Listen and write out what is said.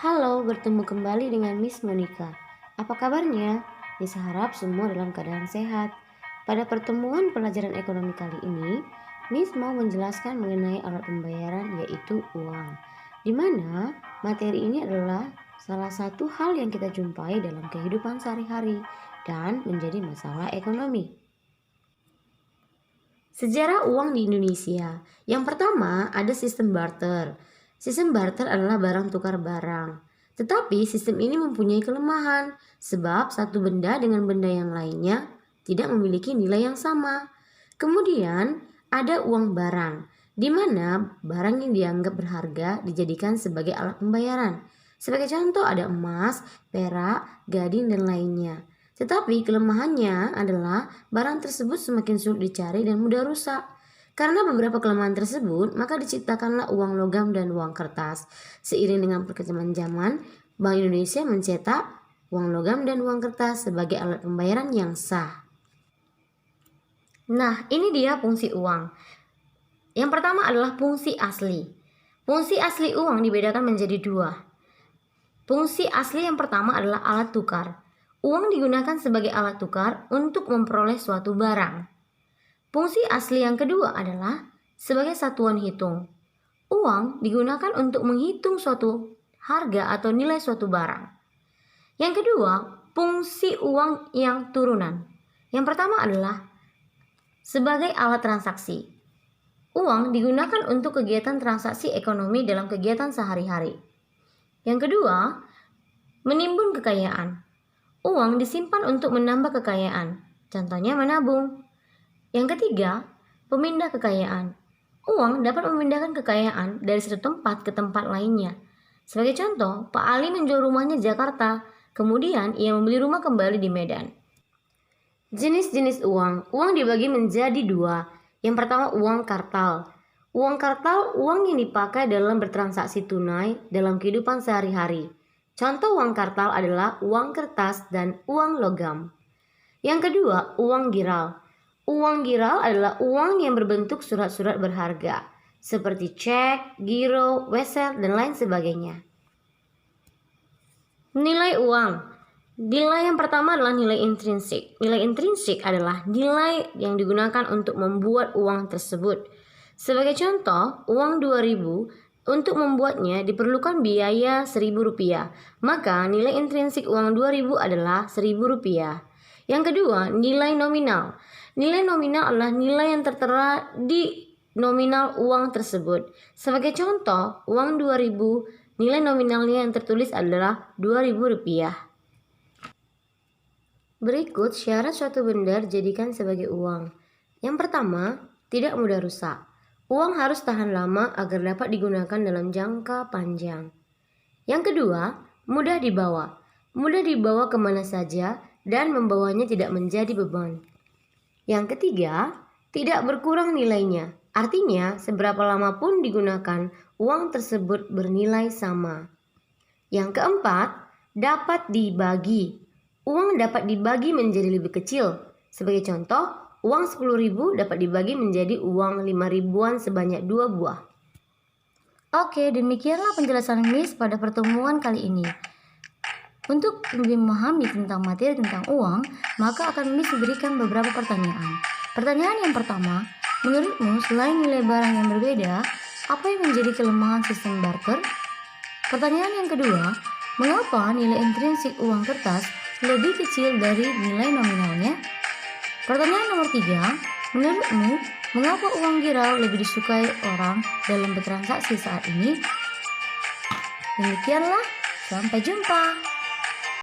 Halo, bertemu kembali dengan Miss Monica. Apa kabarnya? Miss harap semua dalam keadaan sehat. Pada pertemuan pelajaran ekonomi kali ini, Miss mau menjelaskan mengenai alat pembayaran yaitu uang. Di mana materi ini adalah salah satu hal yang kita jumpai dalam kehidupan sehari-hari dan menjadi masalah ekonomi. Sejarah uang di Indonesia. Yang pertama, ada sistem barter. Sistem barter adalah barang tukar barang. Tetapi sistem ini mempunyai kelemahan sebab satu benda dengan benda yang lainnya tidak memiliki nilai yang sama. Kemudian ada uang barang, di mana barang yang dianggap berharga dijadikan sebagai alat pembayaran. Sebagai contoh ada emas, perak, gading, dan lainnya. Tetapi kelemahannya adalah barang tersebut semakin sulit dicari dan mudah rusak. Karena beberapa kelemahan tersebut, maka diciptakanlah uang logam dan uang kertas. Seiring dengan perkembangan zaman, Bank Indonesia mencetak uang logam dan uang kertas sebagai alat pembayaran yang sah. Nah, ini dia fungsi uang. Yang pertama adalah fungsi asli. Fungsi asli uang dibedakan menjadi dua. Fungsi asli yang pertama adalah alat tukar. Uang digunakan sebagai alat tukar untuk memperoleh suatu barang. Fungsi asli yang kedua adalah sebagai satuan hitung. Uang digunakan untuk menghitung suatu harga atau nilai suatu barang. Yang kedua, fungsi uang yang turunan. Yang pertama adalah sebagai alat transaksi. Uang digunakan untuk kegiatan transaksi ekonomi dalam kegiatan sehari-hari. Yang kedua, menimbun kekayaan. Uang disimpan untuk menambah kekayaan. Contohnya menabung. Yang ketiga, pemindah kekayaan. Uang dapat memindahkan kekayaan dari satu tempat ke tempat lainnya. Sebagai contoh, Pak Ali menjual rumahnya di Jakarta, kemudian ia membeli rumah kembali di Medan. Jenis-jenis uang. Uang dibagi menjadi dua. Yang pertama uang kartal. Uang kartal, uang yang dipakai dalam bertransaksi tunai dalam kehidupan sehari-hari. Contoh uang kartal adalah uang kertas dan uang logam. Yang kedua, uang giral. Uang giral adalah uang yang berbentuk surat-surat berharga, seperti cek, giro, wesel, dan lain sebagainya. Nilai uang. Nilai yang pertama adalah nilai intrinsik. Nilai intrinsik adalah nilai yang digunakan untuk membuat uang tersebut. Sebagai contoh, uang 2000 untuk membuatnya diperlukan biaya Rp1.000. Maka nilai intrinsik uang 2000 adalah Rp1.000. Yang kedua, nilai nominal. Nilai nominal adalah nilai yang tertera di nominal uang tersebut. Sebagai contoh, uang 2000, nilai nominalnya yang tertulis adalah Rp2.000. Berikut syarat suatu benda dijadikan sebagai uang. Yang pertama, tidak mudah rusak. Uang harus tahan lama agar dapat digunakan dalam jangka panjang. Yang kedua, mudah dibawa. Mudah dibawa kemana saja dan membawanya tidak menjadi beban. Yang ketiga, tidak berkurang nilainya. Artinya, seberapa lama pun digunakan, uang tersebut bernilai sama. Yang keempat, dapat dibagi. Uang dapat dibagi menjadi lebih kecil. Sebagai contoh, uang 10.000 dapat dibagi menjadi uang 5.000-an sebanyak 2 buah. Oke, demikianlah penjelasan Miss pada pertemuan kali ini. Untuk lebih memahami tentang materi tentang uang, maka akan Miss berikan beberapa pertanyaan. Pertanyaan yang pertama, menurutmu selain nilai barang yang berbeda, apa yang menjadi kelemahan sistem barter? Pertanyaan yang kedua, mengapa nilai intrinsik uang kertas lebih kecil dari nilai nominalnya? Pertanyaan nomor 3, menurutmu mengapa uang giral lebih disukai orang dalam bertransaksi saat ini? Demikianlah, sampai jumpa.